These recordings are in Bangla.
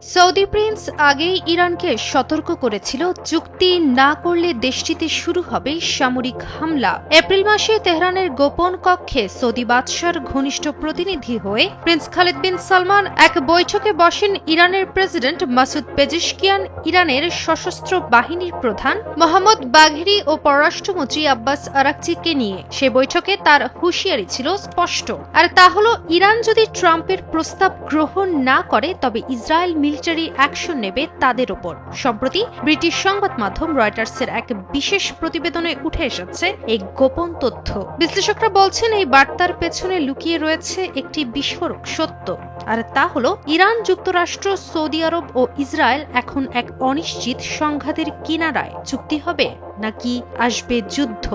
সৌদি প্রিন্স আগেই ইরানকে সতর্ক করেছিল চুক্তি না করলে দেশটিতে শুরু হবে সামরিক হামলা। এপ্রিল মাসে তেহরানের গোপন কক্ষে সৌদি বাদশার ঘনিষ্ঠ প্রতিনিধি হয়ে প্রিন্স খালিদ বিন সালমান এক বৈঠকে বসেন ইরানের প্রেসিডেন্ট মাসুদ পেজেশকিয়ান, ইরানের সশস্ত্র বাহিনীর প্রধান মোহাম্মদ বাঘেরি ও পররাষ্ট্রমন্ত্রী আব্বাস আরাকচিকে নিয়ে। সে বৈঠকে তার হুঁশিয়ারি ছিল স্পষ্ট, আর তা হল ইরান যদি ট্রাম্পের প্রস্তাব গ্রহণ না করে তবে ইসরায়েল মিলিটারি অ্যাকশন নেবে তাদের ওপর। সম্প্রতি ব্রিটিশ সংবাদ মাধ্যম রয়টার্সের এক বিশেষ প্রতিবেদনে উঠে এসেছে এই গোপন তথ্য। বিশ্লেষকরা বলছেন এই বার্তার পেছনে লুকিয়ে রয়েছে একটি বিস্ফোরক সত্য, আর তা হলো ইরান, যুক্তরাষ্ট্র, সৌদি আরব ও ইসরায়েল এখন এক অনিশ্চিত সংঘাতের কিনারায়। চুক্তি হবে নাকি আসবে যুদ্ধ?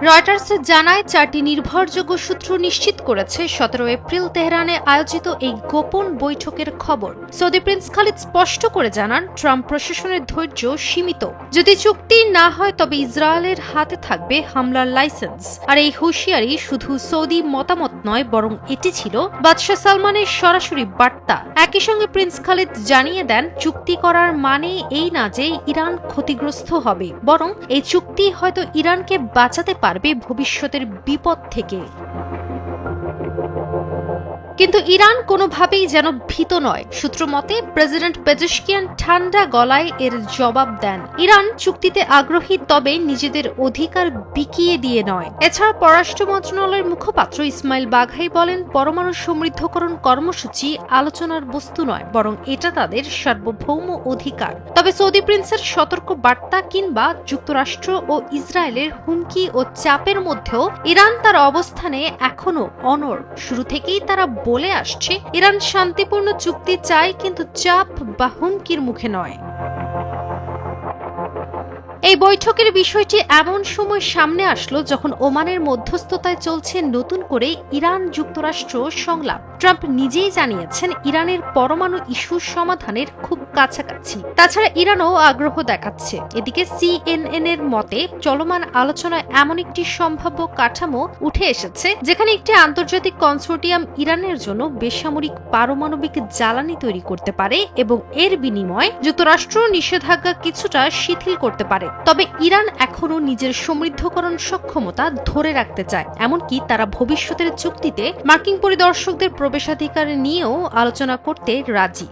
রয়টার্স জানায়, 4টি নির্ভরযোগ্য সূত্র নিশ্চিত করেছে 17 এপ্রিল তেহরানে আয়োজিত এই গোপন বৈঠকের খবর। সৌদি প্রিন্স খালিদ স্পষ্ট করে জানান, ট্রাম্প প্রশাসনের ধৈর্য সীমিত। যদি চুক্তি না হয় তবে ইসরায়েলের হাতে থাকবে হামলার লাইসেন্স। আর এই হুঁশিয়ারি শুধু সৌদি মতামত নয়, বরং এটি ছিল বাদশাহ সালমানের সরাসরি বার্তা। একই সঙ্গে প্রিন্স খালিদ জানিয়ে দেন, চুক্তি করার মানে এই না যে ইরান ক্ষতিগ্রস্ত হবে, বরং এই চুক্তি হয়তো ইরানকে বাঁচাতে পারবে ভবিষ্যতের বিপদ থেকে। কিন্তু ইরান কোনোভাবেই যেন ভীত নয়। সূত্র মতে প্রেসিডেন্ট পেজেশকিয়ান ঠান্ডা গলায় এর জবাব দেন, ইরান চুক্তিতে আগ্রহী, তবে নিজেদের অধিকার বিকিয়ে দিয়ে নয়। এছাড়া পররাষ্ট্র মন্ত্রণালয়ের মুখপাত্র ইসমাইল বাঘাই বলেন, পরমাণু সমৃদ্ধকরণ কর্মসূচি আলোচনার বস্তু নয়, বরং এটা তাদের সার্বভৌম অধিকার। তবে সৌদি প্রিন্সের সতর্ক বার্তা কিংবা যুক্তরাষ্ট্র ও ইসরায়েলের হুমকি ও চাপের মধ্যেও ইরান তার অবস্থানে এখনো অনড়। শুরু থেকেই তারা বলে আসছে, ইরান শান্তিপূর্ণ চুক্তি চায়, কিন্তু চাপ বা হুমকির মুখে নয়। এই বৈঠকের বিষয়টি এমন সময় সামনে আসলো যখন ওমানের মধ্যস্থতায় চলছে নতুন করে ইরান যুক্তরাষ্ট্র সংলাপ। ট্রাম্প নিজেই জানিয়েছেন, ইরানের পরমাণু ইস্যু সমাধানের খুব কাছাকাছি। তাছাড়া ইরানও আগ্রহ দেখাচ্ছে। এদিকে CNN এর মতে চলমান আলোচনায় এমন একটি সম্ভাব্য কাঠামো উঠে এসেছে যেখানে একটি আন্তর্জাতিক কনসোর্টিয়াম ইরানের জন্য বেসামরিক পারমাণবিক জ্বালানি তৈরি করতে পারে এবং এর বিনিময়ে যুক্তরাষ্ট্র নিষেধাজ্ঞা কিছুটা শিথিল করতে পারে। তবে ইরান এখনও নিজের সমৃদ্ধকরণ সক্ষমতা ধরে রাখতে চায়। এমনকি তারা ভবিষ্যতের চুক্তিতে মার্কিন পরিদর্শকদের প্রবেশাধিকার নিয়েও আলোচনা করতে রাজি।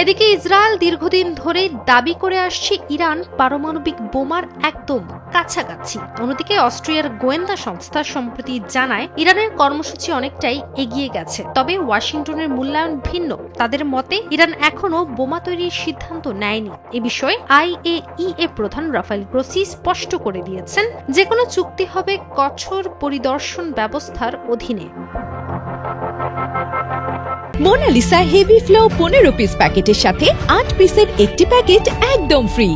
এদিকে ইসরায়েল দীর্ঘদিন ধরে দাবি করে আসছে ইরান পারমাণবিক বোমার একদম কাছাকাছি। অন্যদিকে অস্ট্রিয়ার গোয়েন্দা সংস্থা সম্প্রতি জানায়, ইরানের কর্মসূচি অনেকটাই এগিয়ে গেছে, তবে ওয়াশিংটনের মূল্যায়ন ভিন্ন। তাদের মতে ইরান এখনো বোমা তৈরির সিদ্ধান্ত নেয়নি। এ বিষয়ে IAEA প্রধান রাফায়েল গ্রোসি স্পষ্ট করে দিয়েছেন, যে কোনো চুক্তি হবে কঠোর পরিদর্শন ব্যবস্থার অধীনে। মোনালিসা হেভি ফ্লো 15 পিস প্যাকেটের সাথে 8 পিসের একটি প্যাকেট একদম ফ্রি।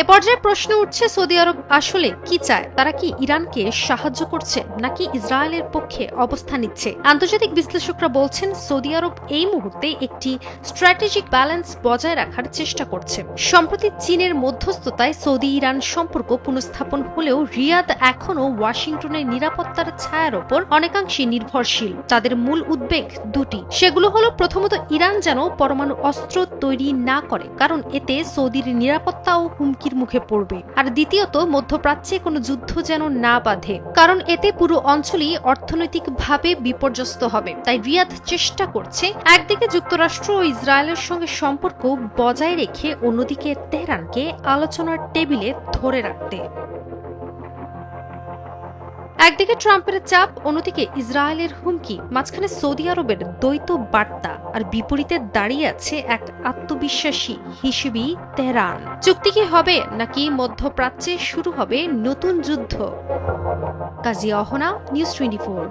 এ পর্যায়ে প্রশ্ন উঠছে, সৌদি আরব আসলে কি চায়? তারা কি ইরানকে সাহায্য করছে নাকি ইসরায়েলের পক্ষে অবস্থান নিচ্ছে? আন্তর্জাতিক বিশ্লেষকরা বলছেন, সৌদি আরব এই মুহূর্তে একটি স্ট্র্যাটেজিক ব্যালেন্স বজায় রাখার চেষ্টা করছে। সম্প্রতি চীনের মধ্যস্থতায় সৌদি ইরান সম্পর্ক পুনঃস্থাপন হলেও রিয়াদ এখনও ওয়াশিংটনের নিরাপত্তার ছায়ার ওপর অনেকাংশে নির্ভরশীল। তাদের মূল উদ্বেগ দুটি। সেগুলো হলো, প্রথমত ইরান যেন পরমাণু অস্ত্র তৈরি না করে, কারণ এতে সৌদির নিরাপত্তা ও হুমকি মুখে পড়বে। আর দ্বিতীয়ত, মধ্যপ্রাচ্যে কোনো যুদ্ধ যেন না বাধে, কারণ এতে পুরো অঞ্চলই অর্থনৈতিকভাবে বিপর্যস্ত হবে। তাই রিয়াদ চেষ্টা করছে একদিকে যুক্তরাষ্ট্র ও ইসরায়েলের সঙ্গে সম্পর্ক বজায় রেখে অন্যদিকে তেহরানকে আলোচনার টেবিলে ধরে রাখতে। একদিকে ট্রাম্পের চাপ, অন্যদিকে ইসরায়েলের হুমকি, মাঝখানে সৌদি আরবের দ্বৈত বার্তা, আর বিপরীতে দাঁড়িয়ে আছে এক আত্মবিশ্বাসী হিসেবে তেহরান। চুক্তি কি হবে নাকি মধ্যপ্রাচ্যে শুরু হবে নতুন যুদ্ধ? কাজী অহনা, নিউজ 24।